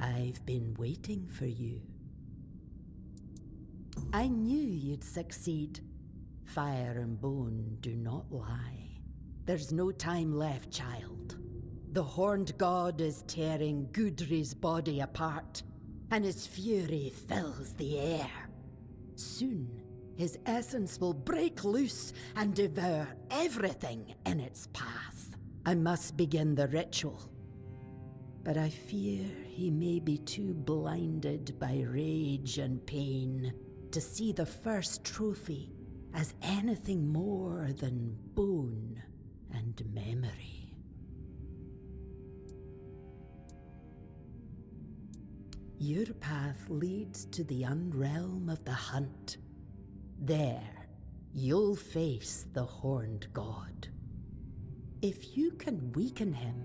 I've been waiting for you. I knew you'd succeed. Fire and bone do not lie. There's no time left, child. The horned god is tearing Gudri's body apart, and his fury fills the air. Soon, his essence will break loose and devour everything in its path. I must begin the ritual, but I fear he may be too blinded by rage and pain to see the first trophy as anything more than bone and memory. Your path leads to the unrealm of the hunt. There, you'll face the horned god. If you can weaken him,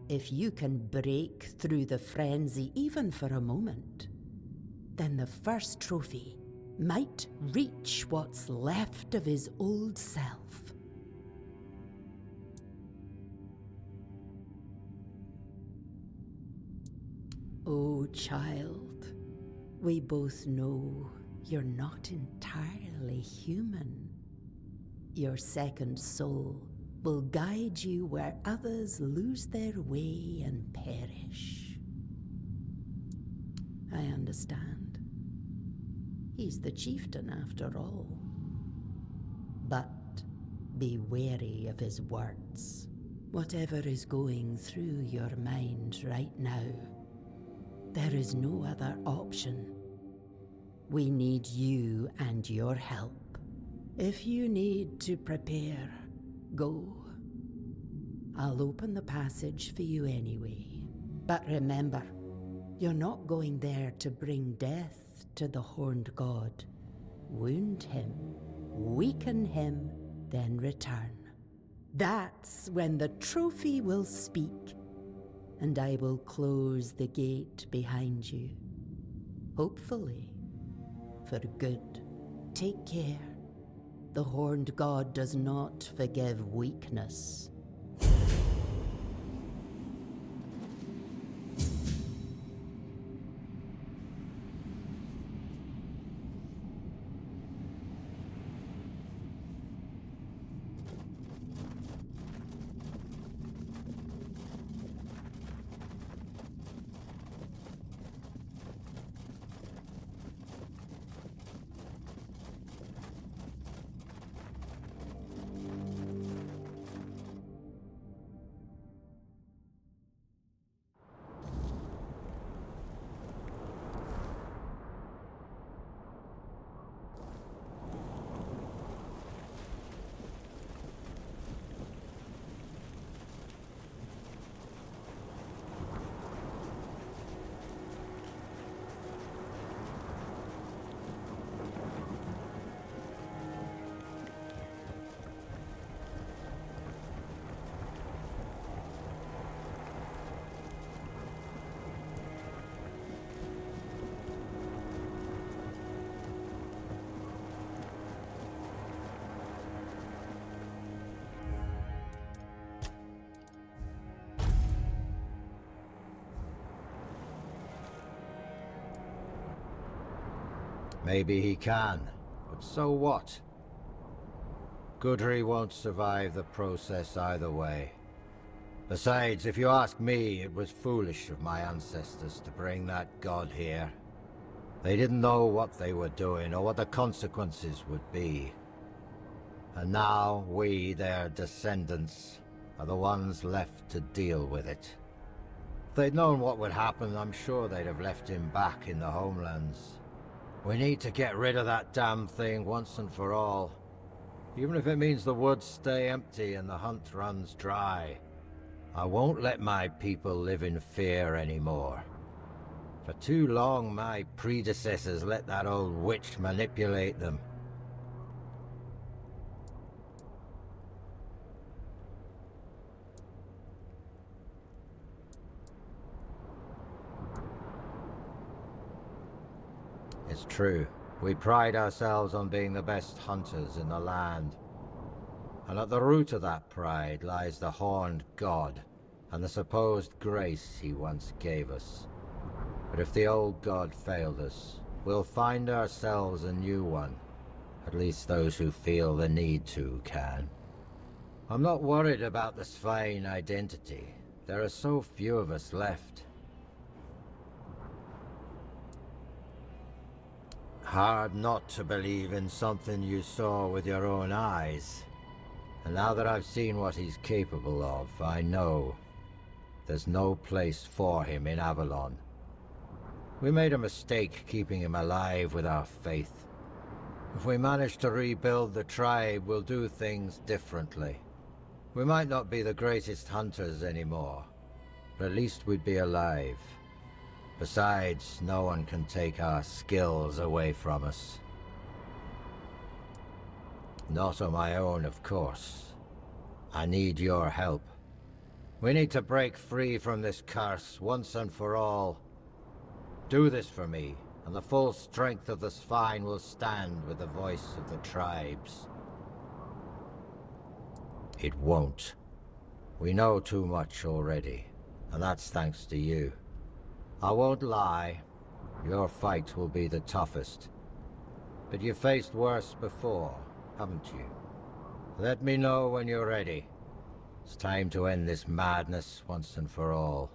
if you can break through the frenzy even for a moment, then the first trophy might reach what's left of his old self. Oh, child, we both know you're not entirely human. Your second soul will guide you where others lose their way and perish. I understand. He's the chieftain after all. But be wary of his words. Whatever is going through your mind right now, there is no other option. We need you and your help. If you need to prepare, go. I'll open the passage for you anyway. But remember, you're not going there to bring death to the horned god. Wound him, weaken him, then return. That's when the trophy will speak, and I will close the gate behind you. Hopefully, for good. Take care. The horned god does not forgive weakness. Maybe he can, but so what? Gudri won't survive the process either way. Besides, if you ask me, it was foolish of my ancestors to bring that god here. They didn't know what they were doing or what the consequences would be. And now we, their descendants, are the ones left to deal with it. If they'd known what would happen, I'm sure they'd have left him back in the homelands. We need to get rid of that damn thing once and for all. Even if it means the woods stay empty and the hunt runs dry. I won't let my people live in fear anymore. For too long, my predecessors let that old witch manipulate them. It's true. We pride ourselves on being the best hunters in the land. And at the root of that pride lies the horned god, and the supposed grace he once gave us. But if the old god failed us, we'll find ourselves a new one. At least those who feel the need to can. I'm not worried about the Svein identity. There are so few of us left. Hard not to believe in something you saw with your own eyes. And now that I've seen what he's capable of, I know there's no place for him in Avalon. We made a mistake keeping him alive with our faith. If we manage to rebuild the tribe, we'll do things differently. We might not be the greatest hunters anymore, but at least we'd be alive. Besides, no one can take our skills away from us. Not on my own, of course. I need your help. We need to break free from this curse once and for all. Do this for me, and the full strength of the Svein will stand with the voice of the tribes. It won't. We know too much already, and that's thanks to you. I won't lie, your fight will be the toughest. But you've faced worse before, haven't you? Let me know when you're ready. It's time to end this madness once and for all.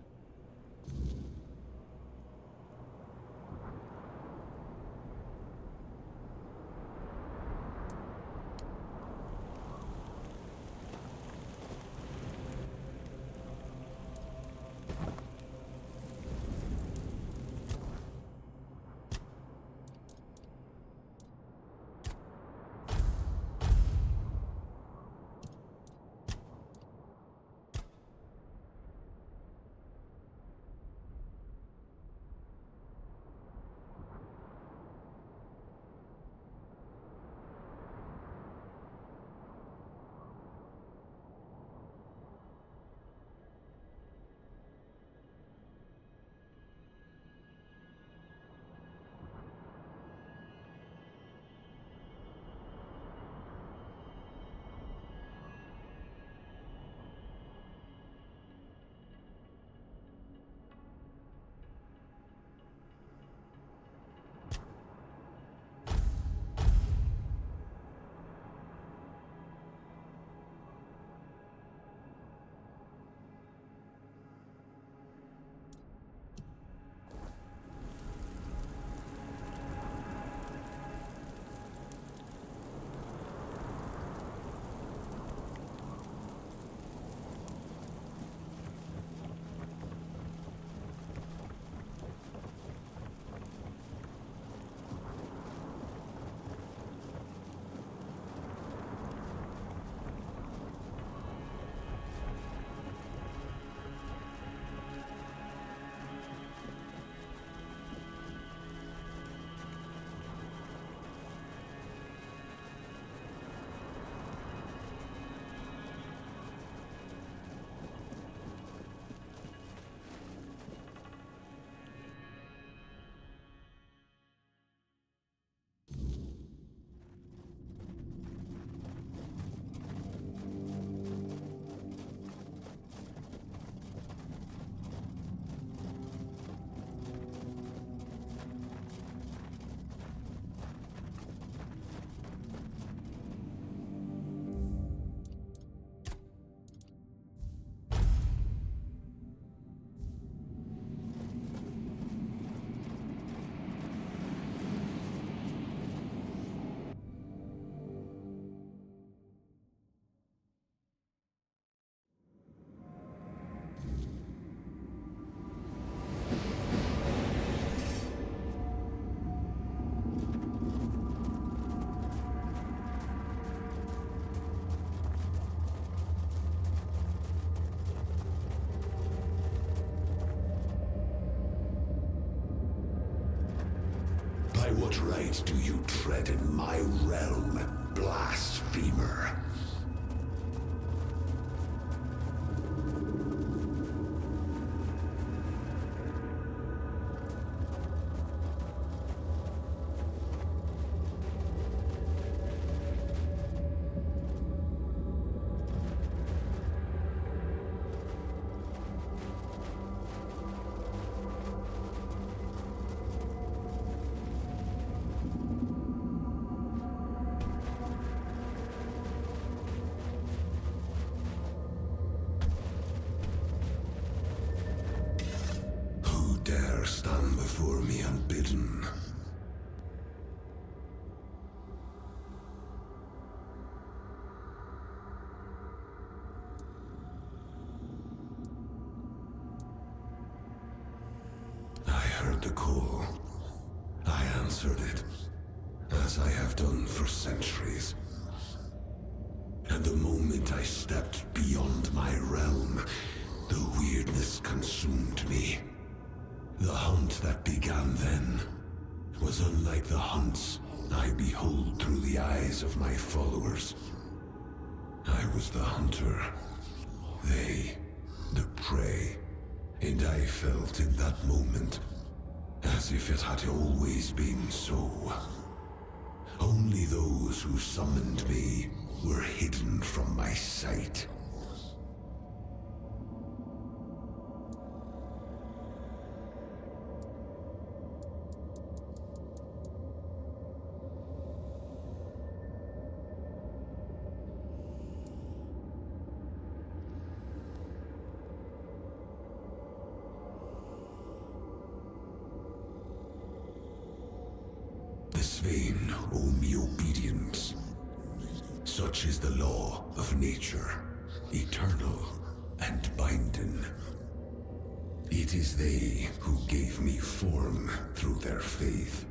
By what right do you tread in my realm, blasphemer? unbidden. I heard the call. I answered it, as I have done for centuries. And the moment I stepped beyond my realm, the weirdness consumed me. The hunt that began then was unlike the hunts I behold through the eyes of my followers. I was the hunter, they the prey, and I felt in that moment as if it had always been so. Only those who summoned me were hidden from my sight. The Svain owe me obedience. Such is the law of nature, eternal and binding. It is they who gave me form through their faith.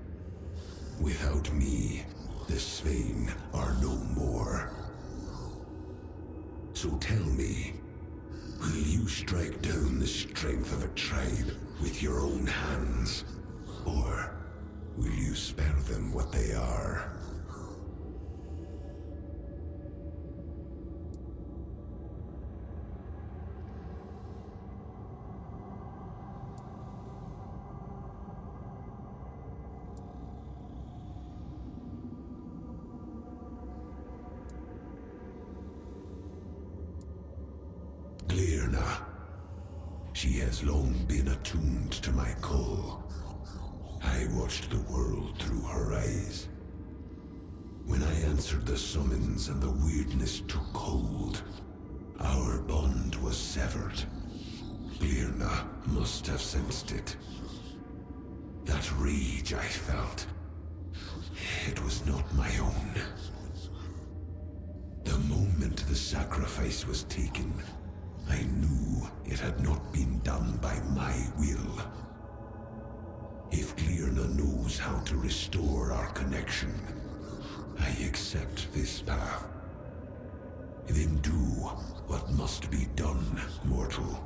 Without me, the Svain are no more. So tell me, will you strike down the strength of a tribe with your own hands? Or will you spare them what they are? She has long been attuned to my call. I watched the world through her eyes. When I answered the summons and the weirdness took hold, our bond was severed. Glirna must have sensed it. That rage I felt, it was not my own. The moment the sacrifice was taken, I knew it had not been done by my will. If Glirna knows how to restore our connection, I accept this path. Then do what must be done, mortal.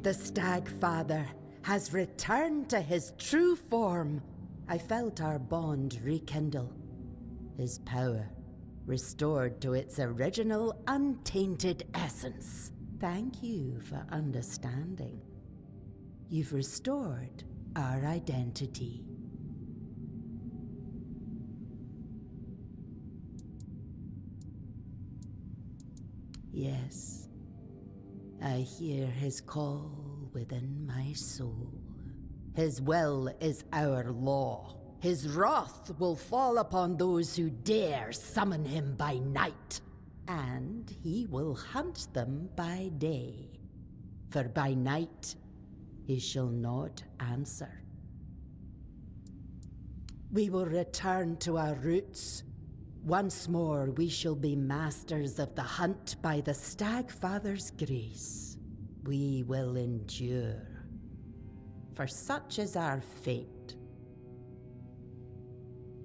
The Stag Father has returned to his true form. I felt our bond rekindle. His power restored to its original untainted essence. Thank you for understanding. You've restored our identity. Yes, I hear his call within my soul. His will is our law. His wrath will fall upon those who dare summon him by night. And he will hunt them by day. For by night he shall not answer. We will return to our roots. Once more we shall be masters of the hunt by the Stag Father's grace. We will endure. For such is our fate.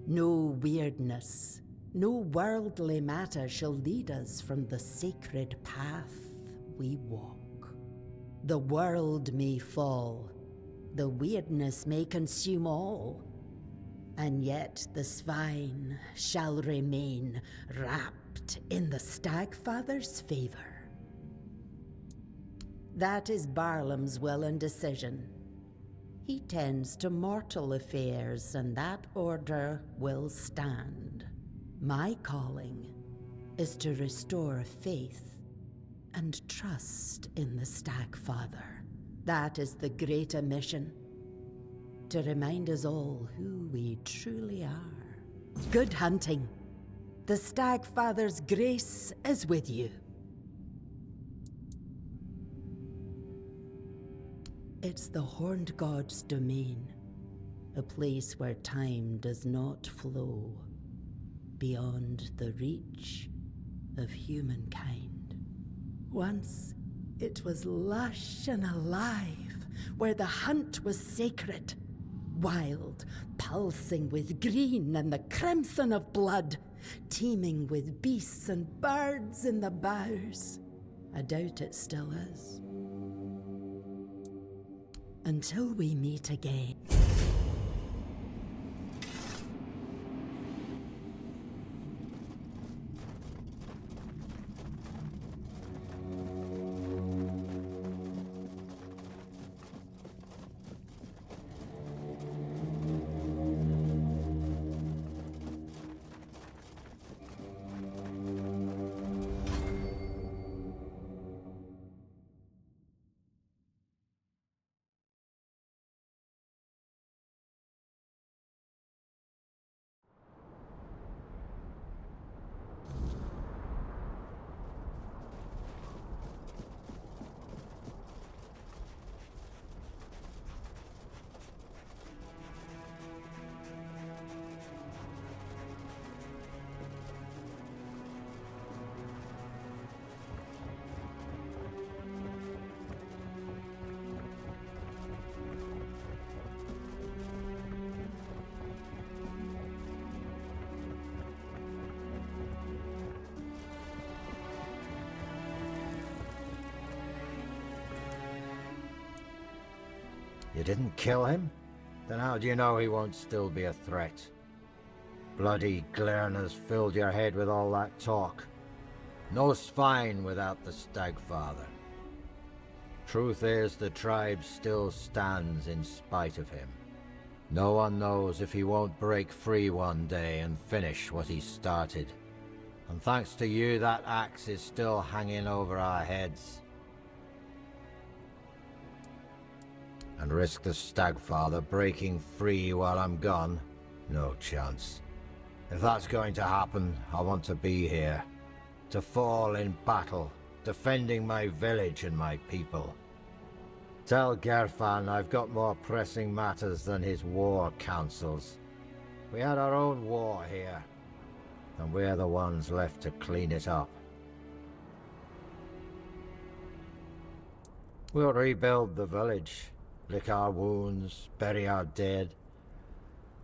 No weirdness, no worldly matter shall lead us from the sacred path we walk. The world may fall, the weirdness may consume all, and yet the swine shall remain wrapped in the Stag Father's favor. That is Barlam's will and decision. He tends to mortal affairs, and that order will stand. My calling is to restore faith and trust in the Stag Father. That is the greater mission, to remind us all who we truly are. Good hunting. The Stag Father's grace is with you. It's the Horned God's domain, a place where time does not flow beyond the reach of humankind. Once, it was lush and alive, where the hunt was sacred, wild, pulsing with green and the crimson of blood, teeming with beasts and birds in the boughs. I doubt it still is. Until we meet again. You didn't kill him? Then how do you know he won't still be a threat? Bloody Glerners filled your head with all that talk. No swine without the Stag Father. Truth is, the tribe still stands in spite of him. No one knows if he won't break free one day and finish what he started. And thanks to you, that axe is still hanging over our heads. And risk the Stag Father breaking free while I'm gone? No chance. If that's going to happen, I want to be here. To fall in battle, defending my village and my people. Tell Gerfan I've got more pressing matters than his war councils. We had our own war here, and we're the ones left to clean it up. We'll rebuild the village. Lick our wounds, bury our dead.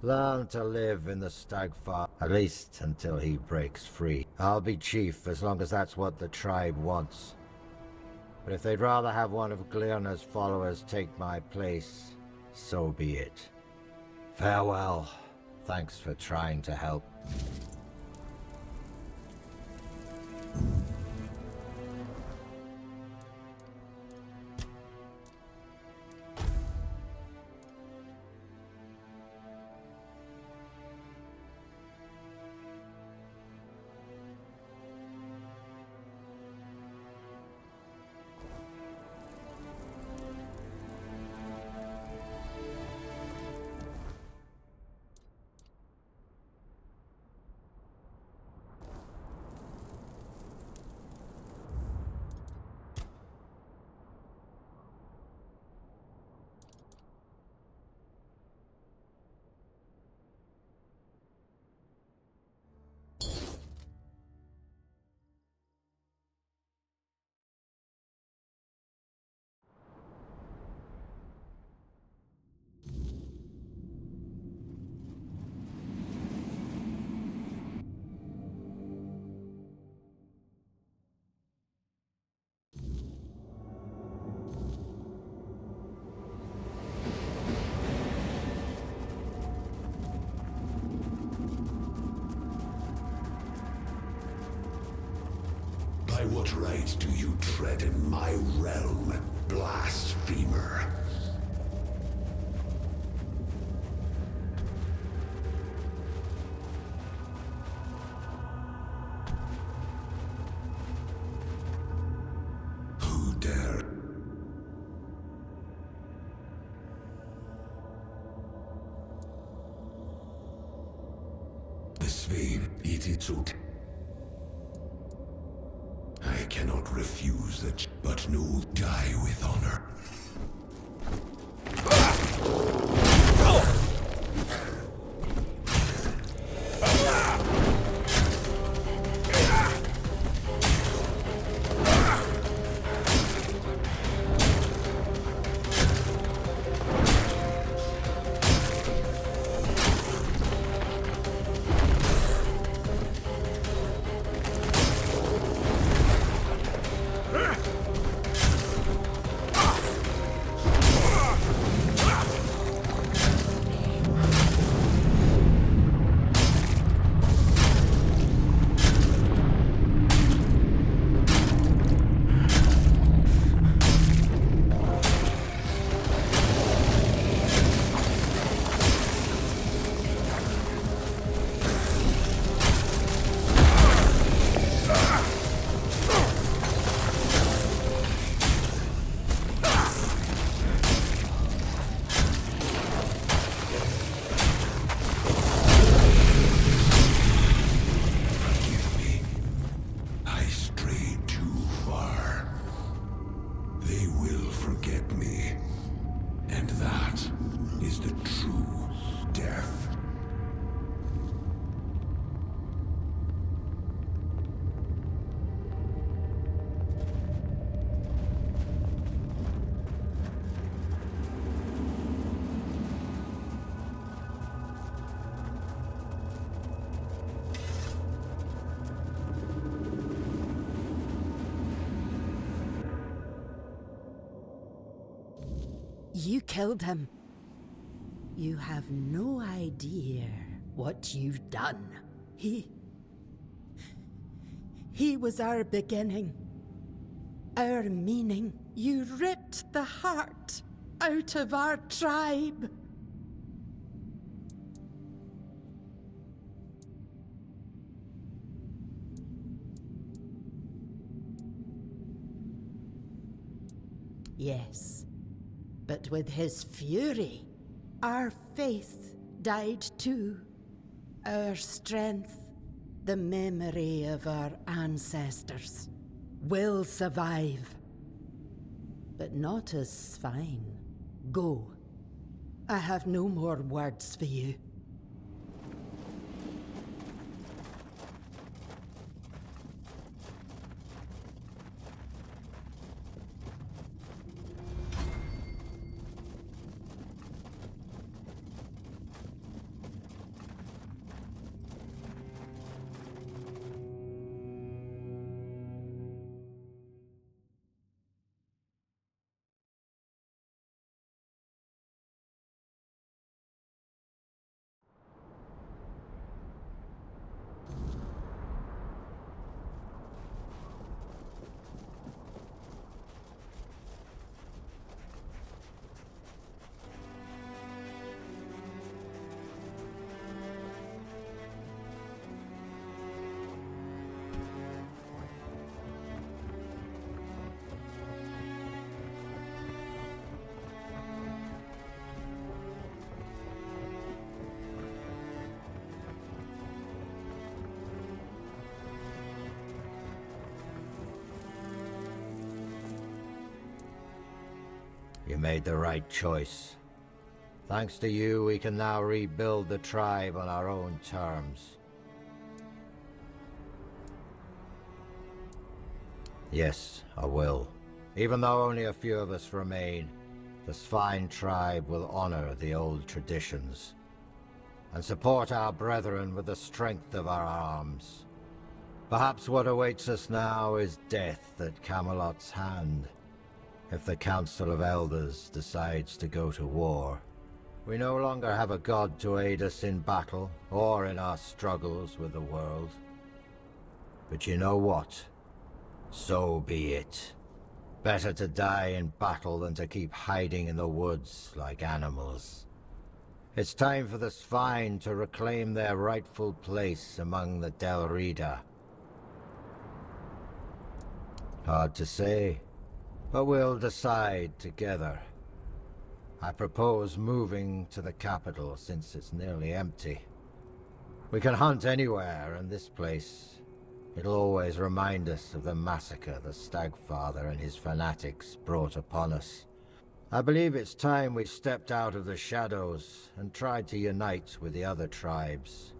Learn to live in the Stag Father, at least until he breaks free. I'll be chief as long as that's what the tribe wants. But if they'd rather have one of Glearna's followers take my place, so be it. Farewell. Thanks for trying to help. By what right do you tread in my realm, blasphemer? Who dare? Deswegen, it is ut. I cannot refuse that, but no, die with honor. You killed him. You have no idea what you've done. He was our beginning, our meaning. You ripped the heart out of our tribe. Yes, but with his fury, our faith died too. Our strength, the memory of our ancestors, will survive. But not as swine. Go. I have no more words for you. You made the right choice. Thanks to you, we can now rebuild the tribe on our own terms. Yes, I will. Even though only a few of us remain, this fine tribe will honor the old traditions and support our brethren with the strength of our arms. Perhaps what awaits us now is death at Camelot's hand, if the Council of Elders decides to go to war. We no longer have a god to aid us in battle or in our struggles with the world. But you know what? So be it. Better to die in battle than to keep hiding in the woods like animals. It's time for the Svine to reclaim their rightful place among the Del Rida. Hard to say, but we'll decide together. I propose moving to the capital since it's nearly empty. We can hunt anywhere, and this place, it'll always remind us of the massacre the Stagfather and his fanatics brought upon us. I believe it's time we stepped out of the shadows and tried to unite with the other tribes.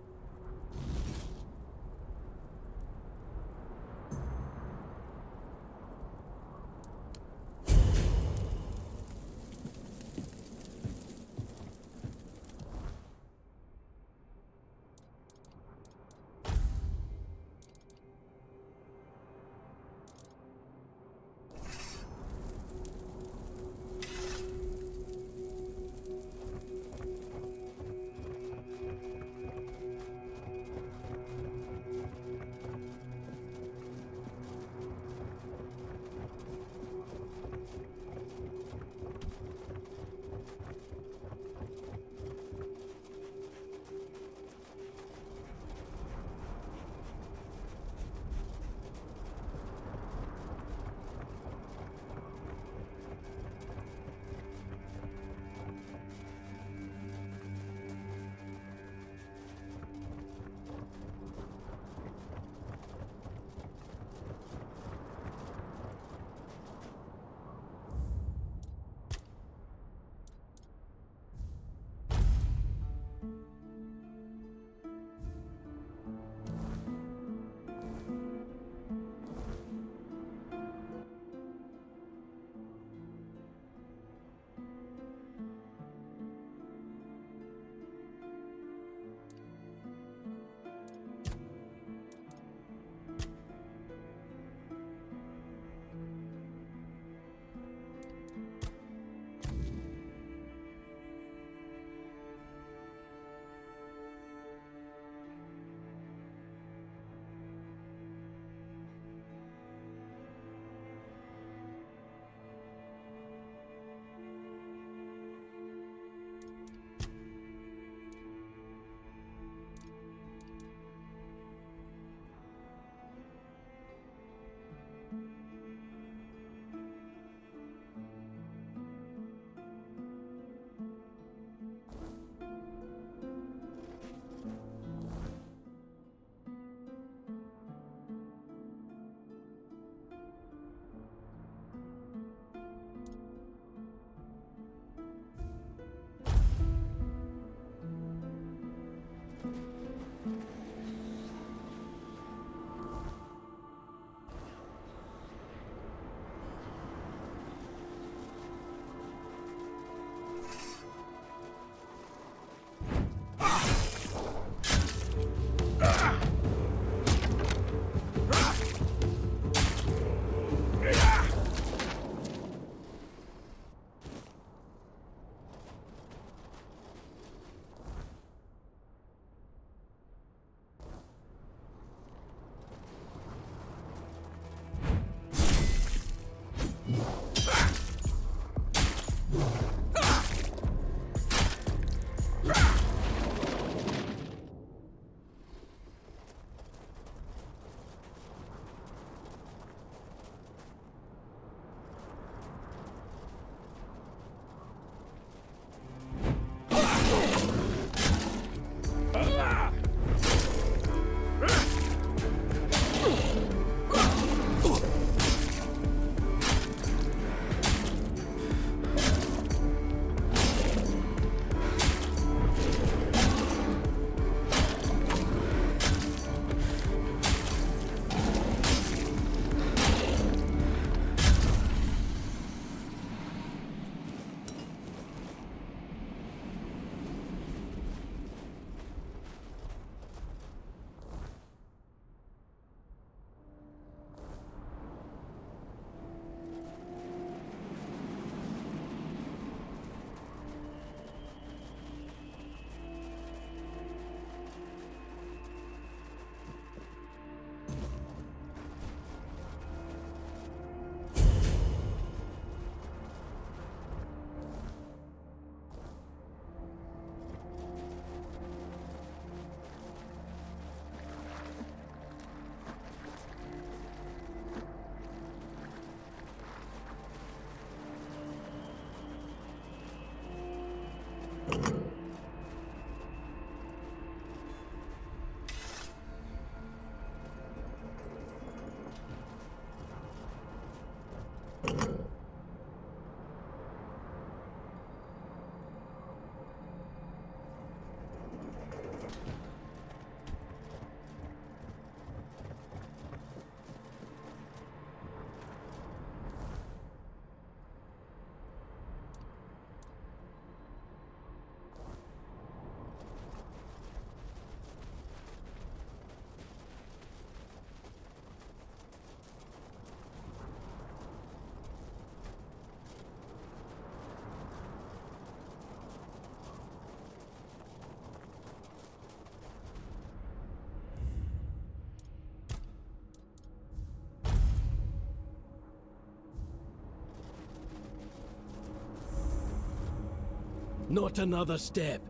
Not another step.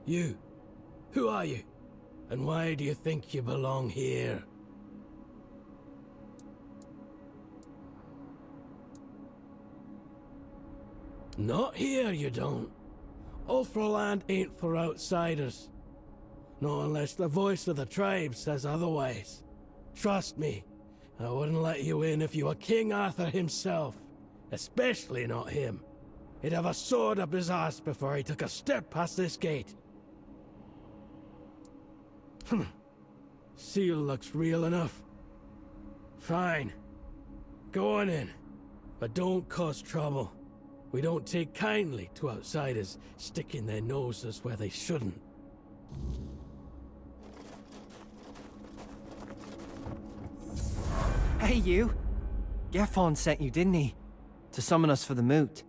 You. Who are you? And why do you think you belong here? Not here, you don't. Ulfraland ain't for outsiders. Not unless the voice of the tribe says otherwise. Trust me, I wouldn't let you in if you were King Arthur himself. Especially not him. He'd have a sword up his ass before he took a step past this gate. Seal looks real enough. Fine. Go on in. But don't cause trouble. We don't take kindly to outsiders sticking their noses where they shouldn't. Hey, you! Gefon sent you, didn't he? To summon us for the moot.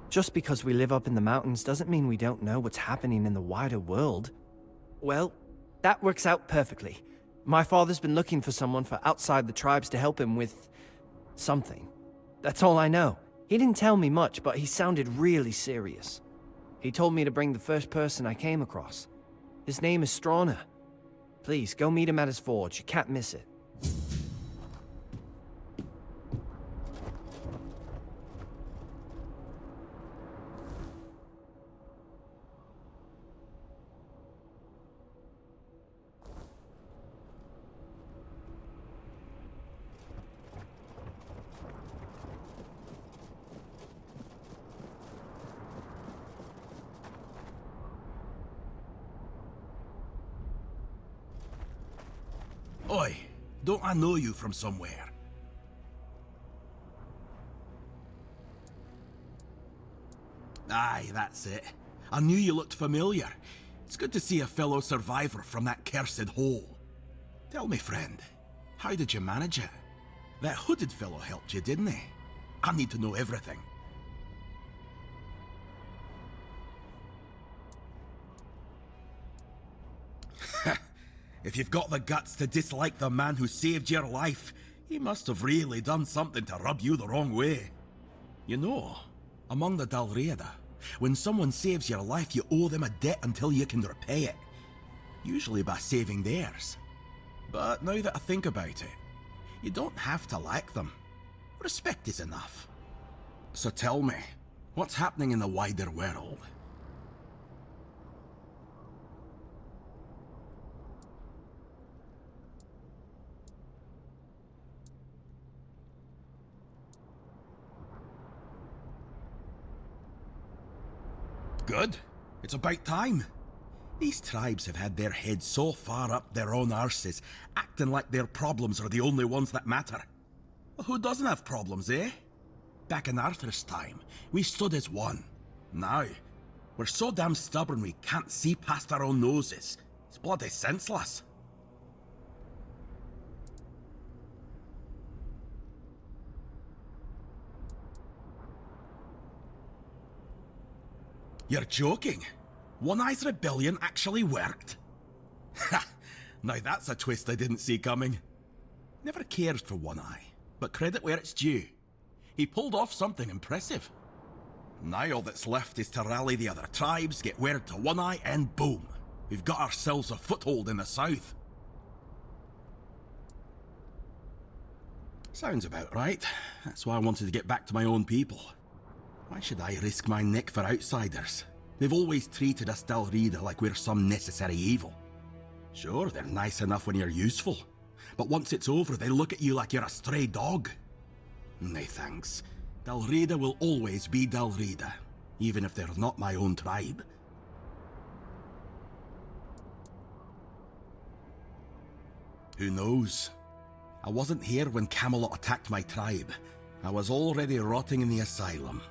Just because we live up in the mountains doesn't mean we don't know what's happening in the wider world. Well, that works out perfectly. My father's been looking for someone for outside the tribes to help him with... something. That's all I know. He didn't tell me much, but he sounded really serious. He told me to bring the first person I came across. His name is Strana. Please, go meet him at his forge. You can't miss it. Oi, don't I know you from somewhere? Aye, that's it. I knew you looked familiar. It's good to see a fellow survivor from that cursed hole. Tell me, friend, how did you manage it? That hooded fellow helped you, didn't he? I need to know everything. If you've got the guts to dislike the man who saved your life, he must have really done something to rub you the wrong way. You know, among the Dalriada, when someone saves your life, you owe them a debt until you can repay it. Usually by saving theirs. But now that I think about it, you don't have to like them. Respect is enough. So tell me, what's happening in the wider world? Good. It's about time. These tribes have had their heads so far up their own arses, acting like their problems are the only ones that matter. Well, who doesn't have problems, eh? Back in Arthur's time, we stood as one. Now, we're so damn stubborn we can't see past our own noses. It's bloody senseless. You're joking? One Eye's rebellion actually worked? Ha! Now that's a twist I didn't see coming. Never cared for One Eye, but credit where it's due. He pulled off something impressive. Now all that's left is to rally the other tribes, get word to One Eye, and boom! We've got ourselves a foothold in the south. Sounds about right. That's why I wanted to get back to my own people. Why should I risk my neck for outsiders? They've always treated us Dalriada like we're some necessary evil. Sure, they're nice enough when you're useful, but once it's over, they look at you like you're a stray dog. Nay thanks. Dalriada will always be Dalriada, even if they're not my own tribe. Who knows? I wasn't here when Camelot attacked my tribe. I was already rotting in the asylum.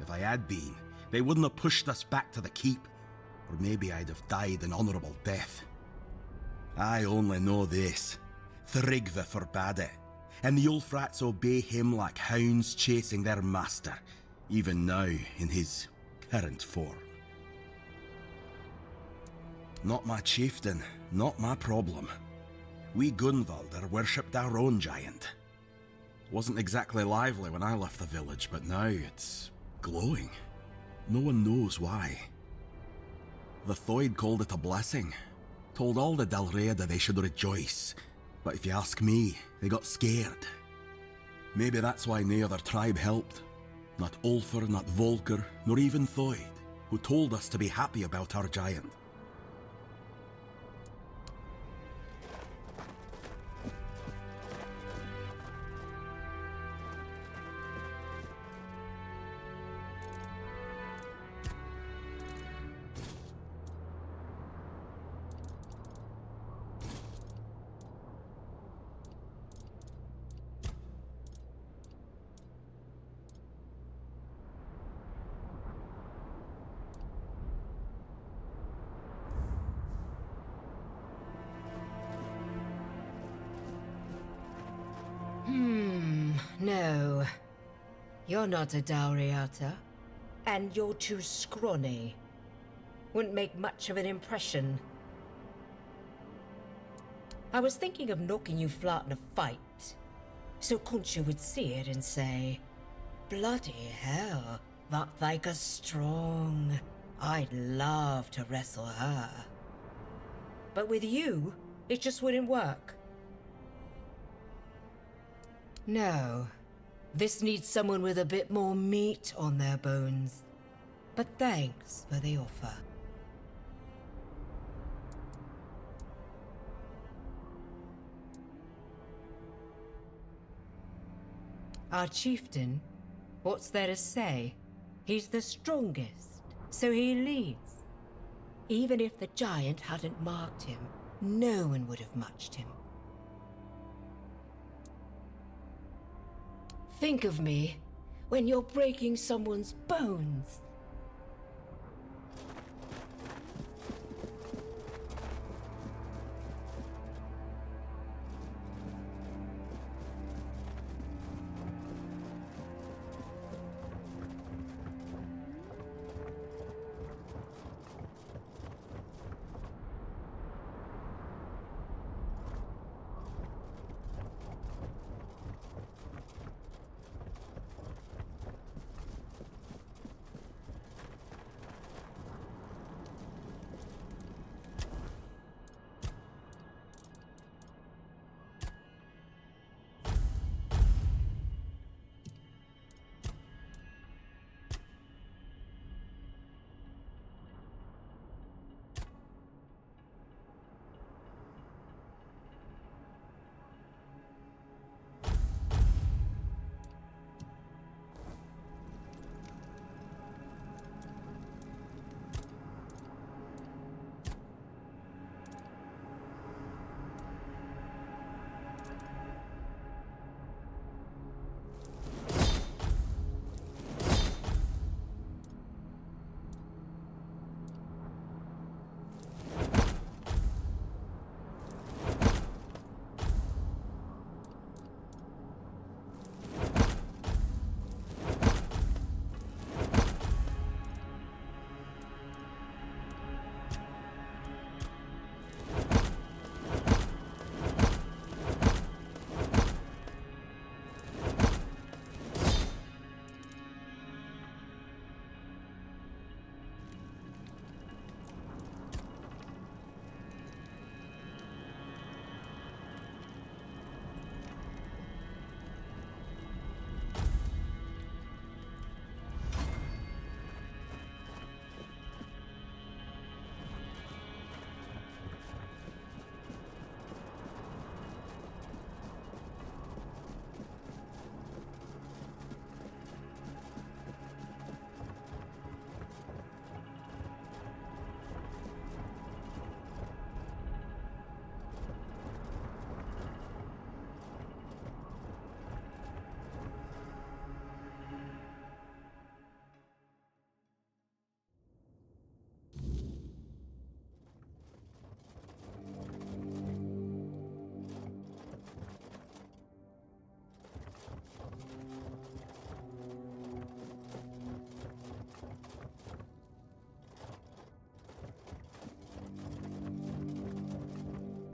If I had been, they wouldn't have pushed us back to the keep, or maybe I'd have died an honourable death. I only know this. Thrigve forbade it, and the Ulfrats obey him like hounds chasing their master, even now in his current form. Not my chieftain, not my problem. We Gunvalder worshipped our own giant. Wasn't exactly lively when I left the village, but now it's glowing. No one knows why. The Thoid called it a blessing. Told all the Dalriada they should rejoice. But if you ask me, they got scared. Maybe that's why no other tribe helped. Not Ulfr, not Volker, nor even Thoid, who told us to be happy about our giant. No. You're not a Dalriata. And you're too scrawny. Wouldn't make much of an impression. I was thinking of knocking you flat in a fight. So Concha would see it and say, bloody hell, that Thyka's strong. I'd love to wrestle her. But with you, it just wouldn't work. No. This needs someone with a bit more meat on their bones. But thanks for the offer. Our chieftain? What's there to say? He's the strongest, so he leads. Even if the giant hadn't marked him, no one would have matched him. Think of me when you're breaking someone's bones.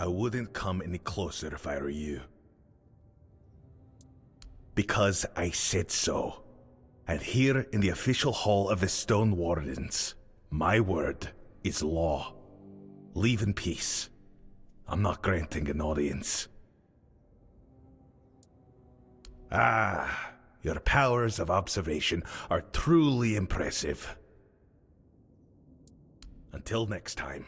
I wouldn't come any closer if I were you. Because I said so. And here in the official hall of the Stone Wardens, my word is law. Leave in peace. I'm not granting an audience. Ah, your powers of observation are truly impressive. Until next time.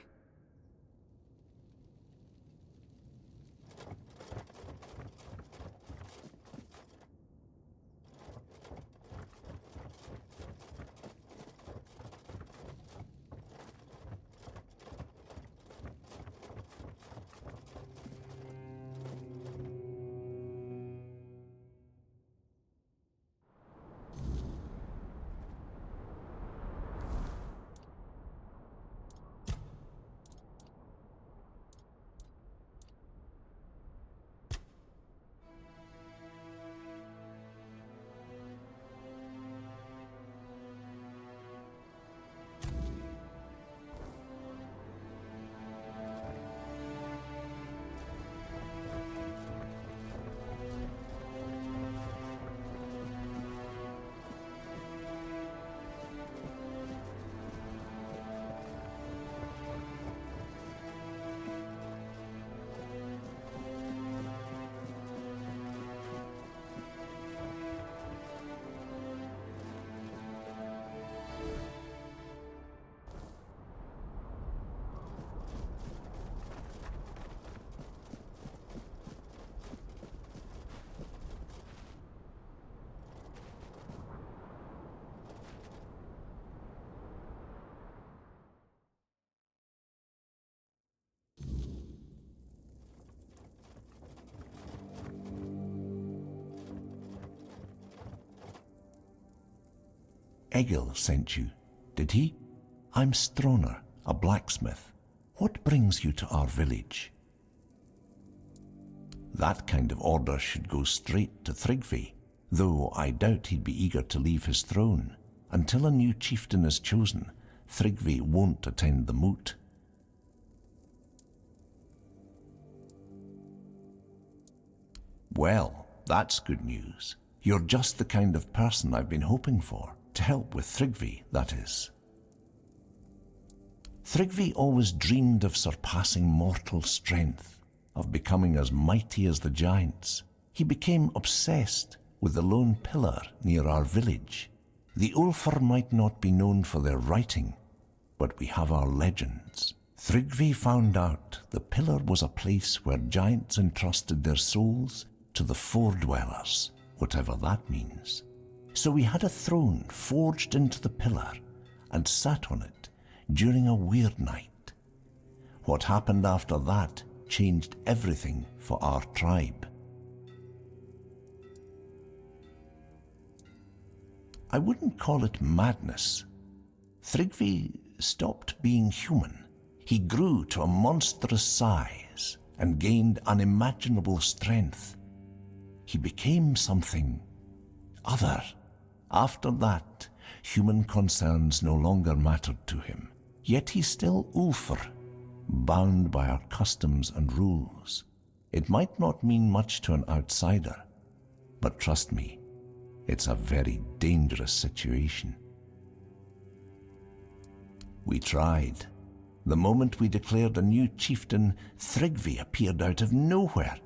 Egil sent you, did he? I'm Stroner, a blacksmith. What brings you to our village? That kind of order should go straight to Tryggvi, though I doubt he'd be eager to leave his throne. Until a new chieftain is chosen, Tryggvi won't attend the moot. Well, that's good news. You're just the kind of person I've been hoping for. To help with Tryggvi, that is. Tryggvi always dreamed of surpassing mortal strength, of becoming as mighty as the giants. He became obsessed with the lone pillar near our village. The Ulfr might not be known for their writing, but we have our legends. Tryggvi found out the pillar was a place where giants entrusted their souls to the Fordwellers, whatever that means. So we had a throne forged into the pillar and sat on it during a weird night. What happened after that changed everything for our tribe. I wouldn't call it madness. Tryggvi stopped being human. He grew to a monstrous size and gained unimaginable strength. He became something other. After that, human concerns no longer mattered to him. Yet he's still Ulfr, bound by our customs and rules. It might not mean much to an outsider, but trust me, it's a very dangerous situation. We tried. The moment we declared a new chieftain, Tryggvi appeared out of nowhere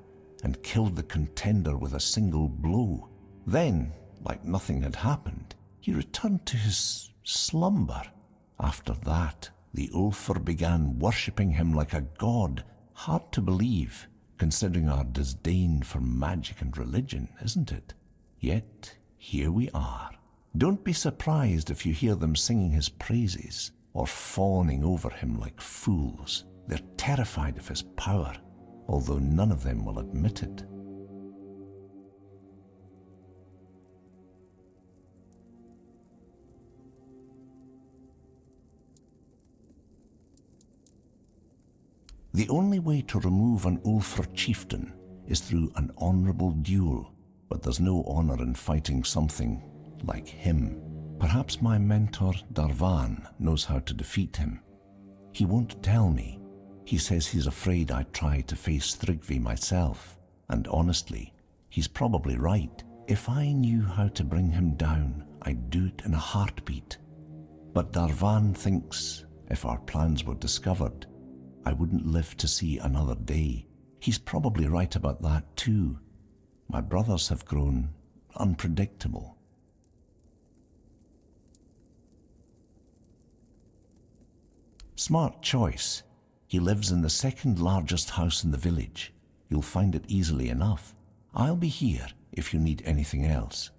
and killed the contender with a single blow. Then, like nothing had happened, he returned to his slumber. After that, the Ulfr began worshipping him like a god. Hard to believe, considering our disdain for magic and religion, isn't it? Yet, here we are. Don't be surprised if you hear them singing his praises or fawning over him like fools. They're terrified of his power, although none of them will admit it. The only way to remove an Ulfr chieftain is through an honourable duel, but there's no honour in fighting something like him. Perhaps my mentor Darvan knows how to defeat him. He won't tell me. He says he's afraid I'd try to face Tryggvi myself, and honestly, he's probably right. If I knew how to bring him down, I'd do it in a heartbeat. But Darvan thinks if our plans were discovered, I wouldn't live to see another day. He's probably right about that too. My brothers have grown unpredictable. Smart choice. He lives in the second largest house in the village. You'll find it easily enough. I'll be here if you need anything else.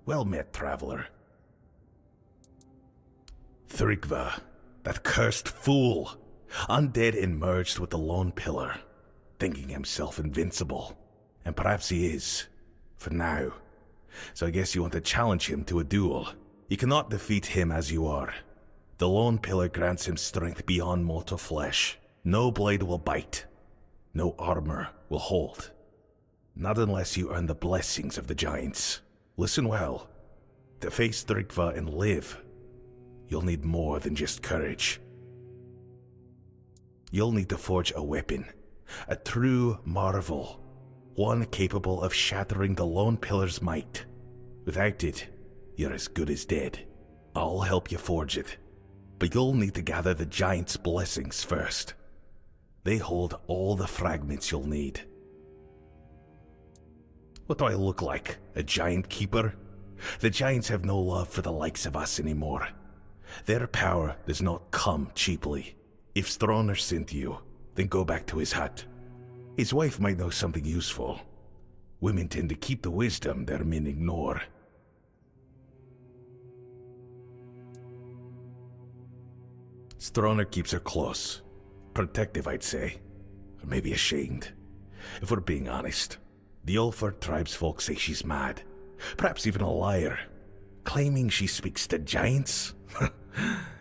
Well met, traveler. Thrigva, that cursed fool, undead and merged with the lone pillar, thinking himself invincible. And perhaps he is, for now. So I guess you want to challenge him to a duel. You cannot defeat him as you are. The lone pillar grants him strength beyond mortal flesh. No blade will bite. No armor will hold. Not unless you earn the blessings of the giants. Listen well. To face Thrigva and live, you'll need more than just courage. You'll need to forge a weapon, a true marvel, one capable of shattering the lone pillar's might. Without it, you're as good as dead. I'll help you forge it, but you'll need to gather the giants' blessings first. They hold all the fragments you'll need. What do I look like? A giant keeper? The giants have no love for the likes of us anymore. Their power does not come cheaply. If Stroner sent you, then go back to his hut. His wife might know something useful. Women tend to keep the wisdom their men ignore. Stroner keeps her close. Protective, I'd say. Or maybe ashamed. If we're being honest. The Ulfar tribesfolk say she's mad, perhaps even a liar, claiming she speaks to giants.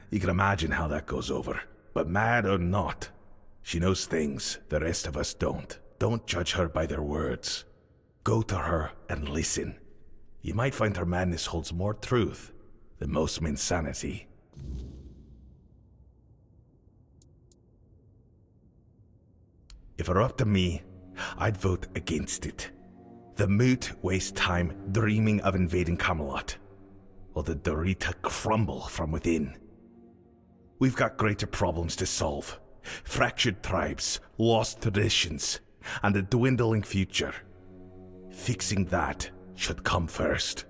You can imagine how that goes over. But mad or not, she knows things the rest of us don't. Don't judge her by their words. Go to her and listen. You might find her madness holds more truth than most men's sanity. If it were up to me, I'd vote against it. The moot waste time dreaming of invading Camelot, while the Dorita crumble from within. We've got greater problems to solve. Fractured tribes, lost traditions, and a dwindling future. Fixing that should come first.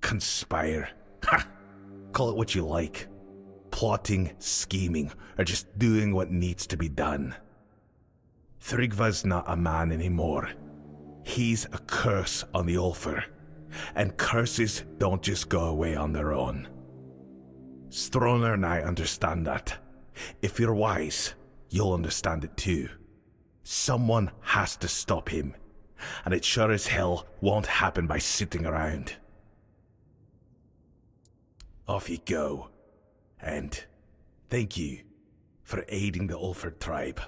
Conspire. Ha! Call it what you like. Plotting, scheming, or just doing what needs to be done. Thrigva's not a man anymore. He's a curse on the Ulfar, and curses don't just go away on their own. Stroner and I understand that. If you're wise, you'll understand it too. Someone has to stop him, and it sure as hell won't happen by sitting around. off you go. And thank you for aiding the Ulford tribe.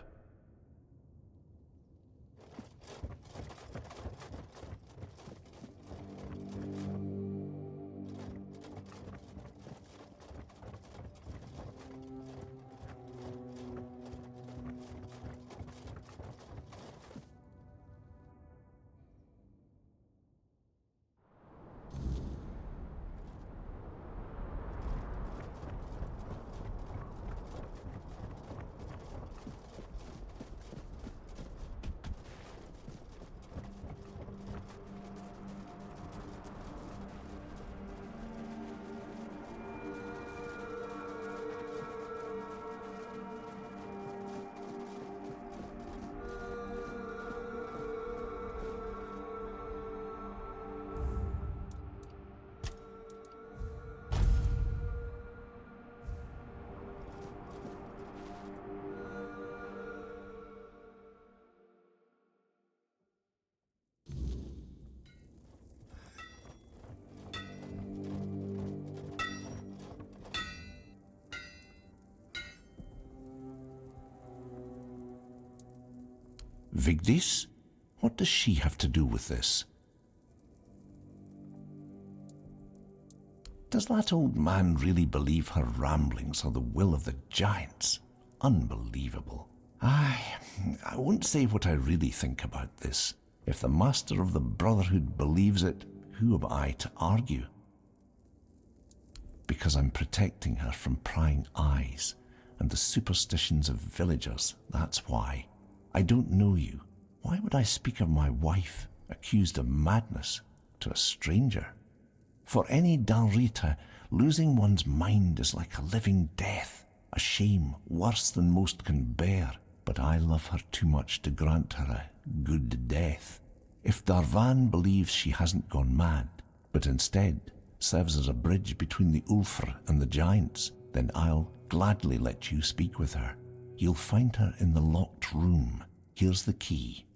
Vigdis? What does she have to do with this? Does that old man really believe her ramblings are the will of the giants? Unbelievable. I won't say what I really think about this. If the master of the Brotherhood believes it, who am I to argue? Because I'm protecting her from prying eyes and the superstitions of villagers, that's why. I don't know you. Why would I speak of my wife, accused of madness, to a stranger? For any Dalrita, losing one's mind is like a living death, a shame worse than most can bear. But I love her too much to grant her a good death. If Darvan believes she hasn't gone mad, but instead serves as a bridge between the Ulfr and the giants, then I'll gladly let you speak with her. You'll find her in the locked room. Here's the key.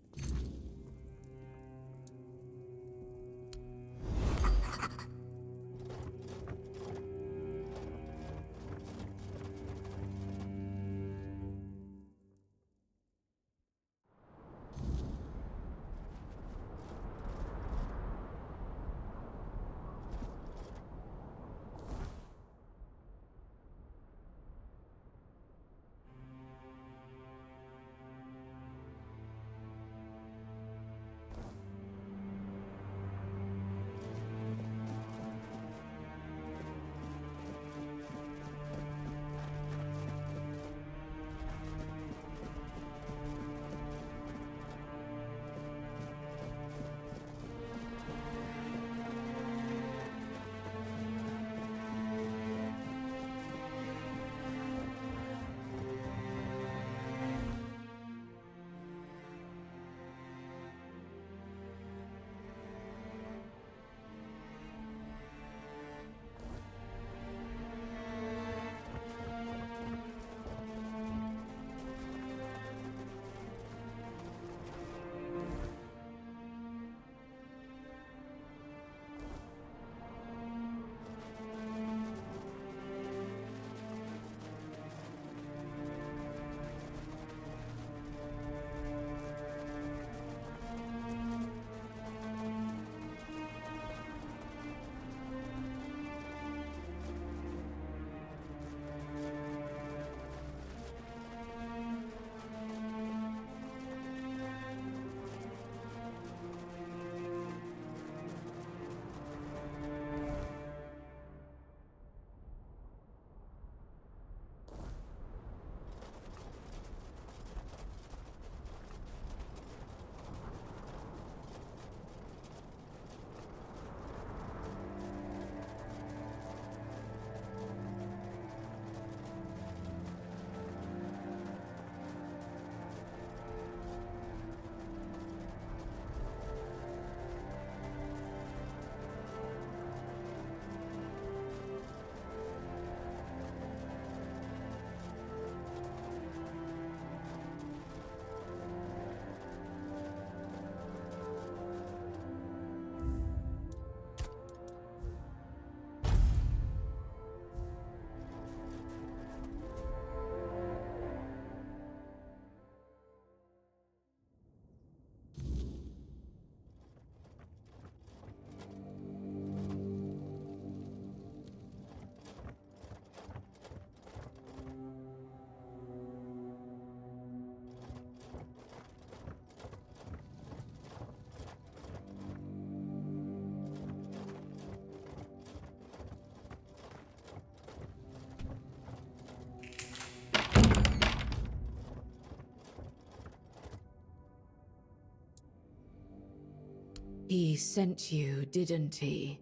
He sent you, didn't he?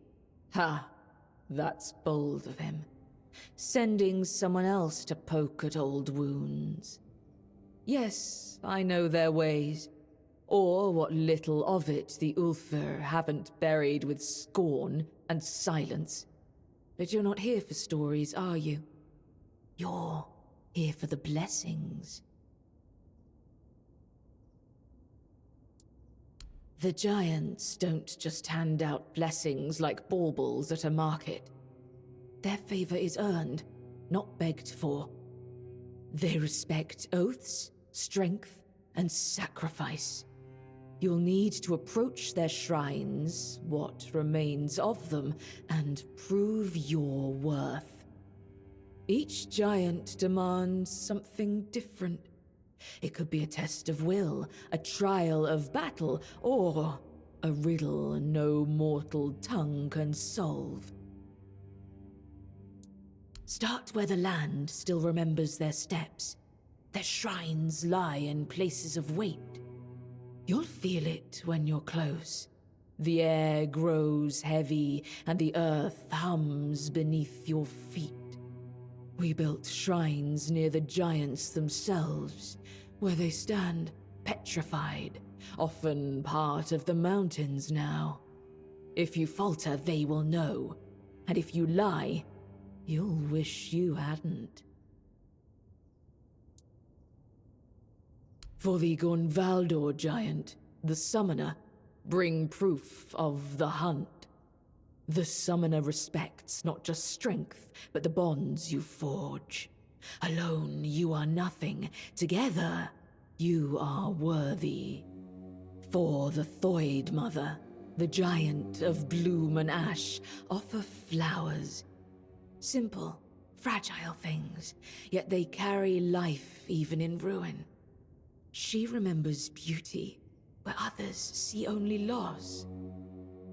Ha! That's bold of him. Sending someone else to poke at old wounds. Yes, I know their ways. Or what little of it the Ulfr haven't buried with scorn and silence. But you're not here for stories, are you? You're here for the blessings. The giants don't just hand out blessings like baubles at a market. Their favor is earned, not begged for. They respect oaths, strength, and sacrifice. You'll need to approach their shrines, what remains of them, and prove your worth. Each giant demands something different. It could be a test of will, a trial of battle, or a riddle no mortal tongue can solve. Start where the land still remembers their steps. Their shrines lie in places of weight. You'll feel it when you're close. The air grows heavy, and the earth hums beneath your feet. We built shrines near the giants themselves, where they stand petrified, often part of the mountains now. If you falter, they will know, and if you lie, you'll wish you hadn't. For the Gonvaldor giant, the summoner, bring proof of the hunt. The summoner respects not just strength, but the bonds you forge. Alone, you are nothing. Together, you are worthy. For the Thoid Mother, the giant of bloom and ash, offer flowers. Simple, fragile things, yet they carry life even in ruin. She remembers beauty, where others see only loss.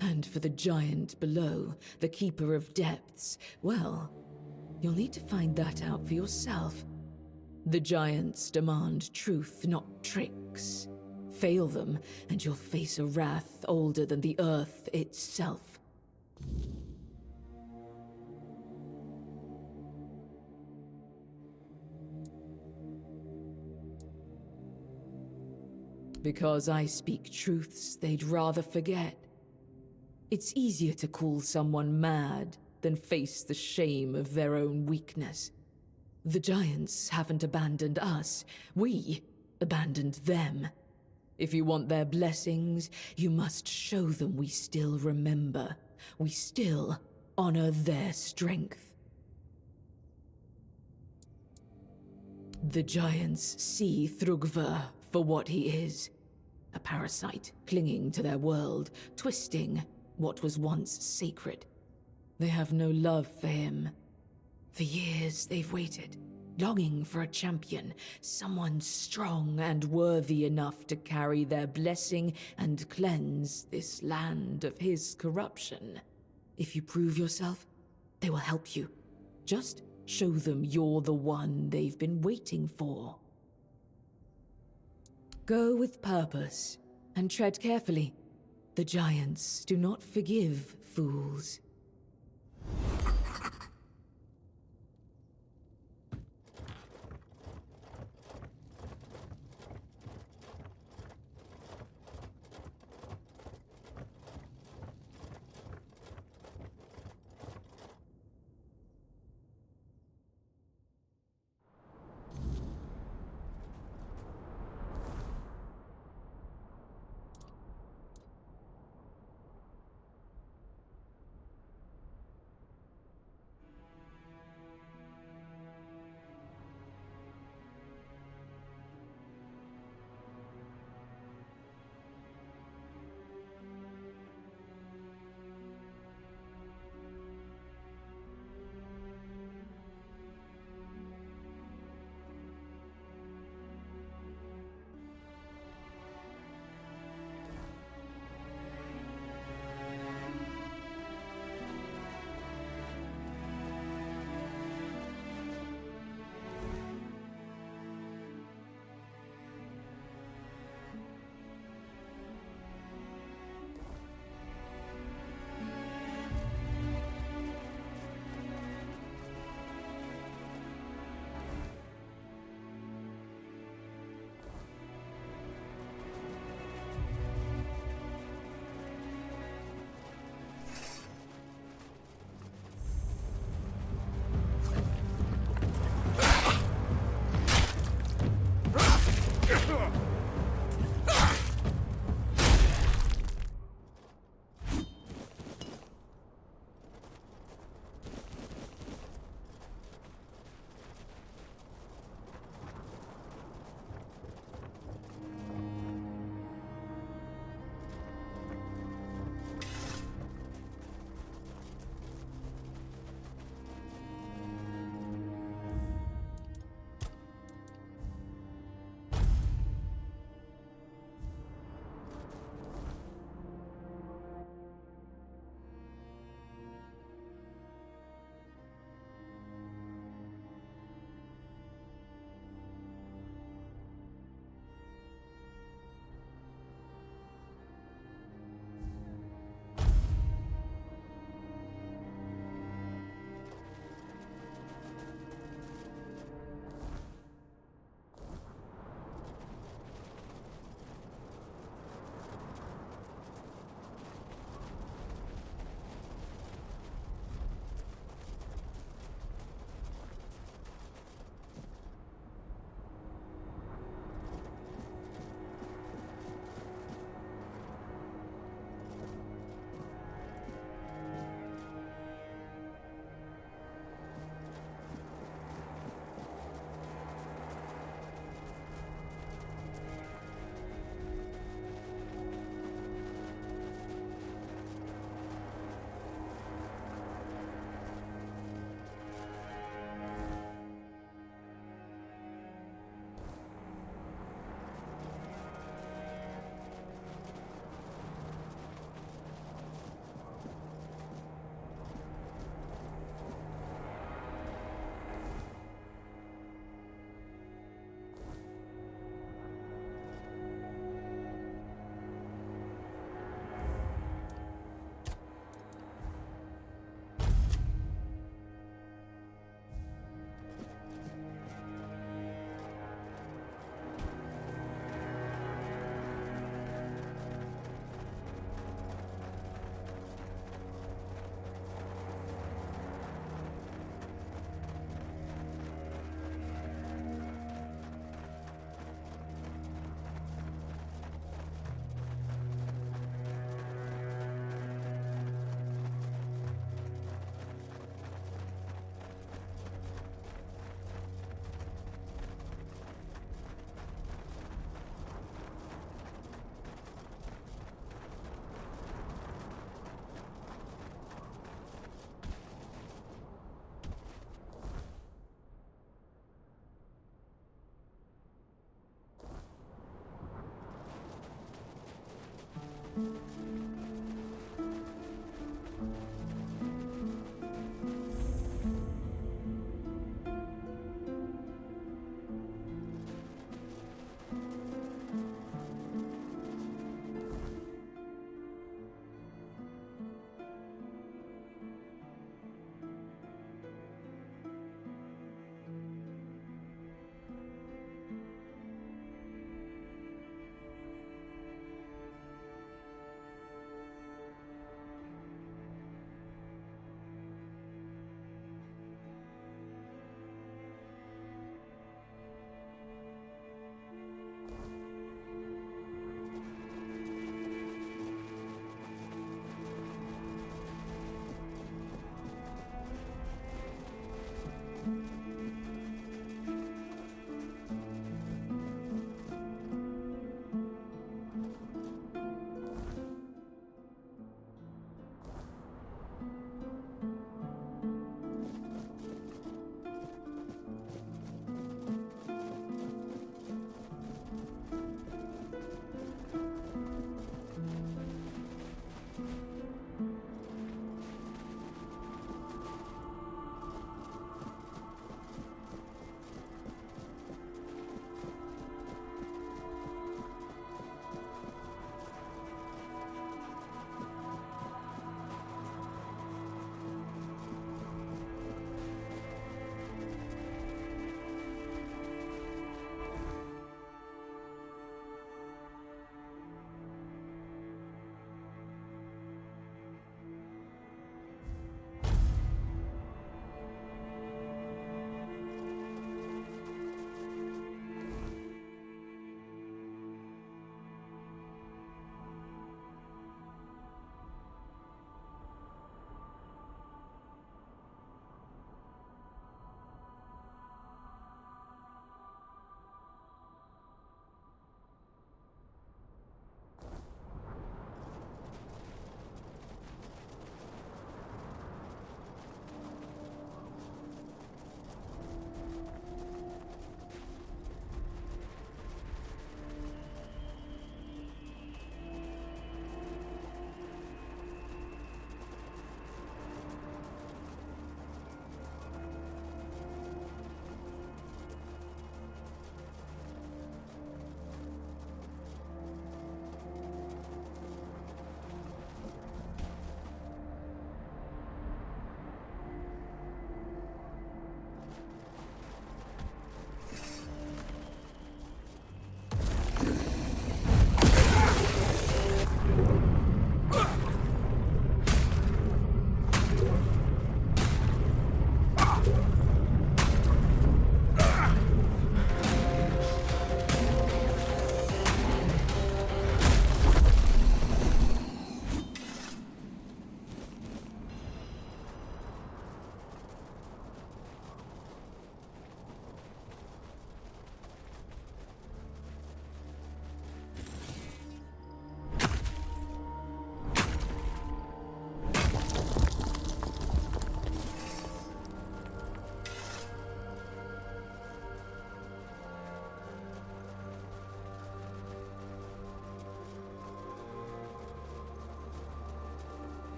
And for the giant below, the keeper of depths, well, you'll need to find that out for yourself. The giants demand truth, not tricks. Fail them, and you'll face a wrath older than the earth itself. Because I speak truths they'd rather forget. It's easier to call someone mad than face the shame of their own weakness. The giants haven't abandoned us. We abandoned them. If you want their blessings, you must show them we still remember. We still honor their strength. The giants see Thrugva for what he is. A parasite clinging to their world, twisting what was once sacred. They have no love for him. For years they've waited, longing for a champion, someone strong and worthy enough to carry their blessing and cleanse this land of his corruption. If you prove yourself, they will help you. Just show them you're the one they've been waiting for. Go with purpose, and tread carefully. The giants do not forgive fools.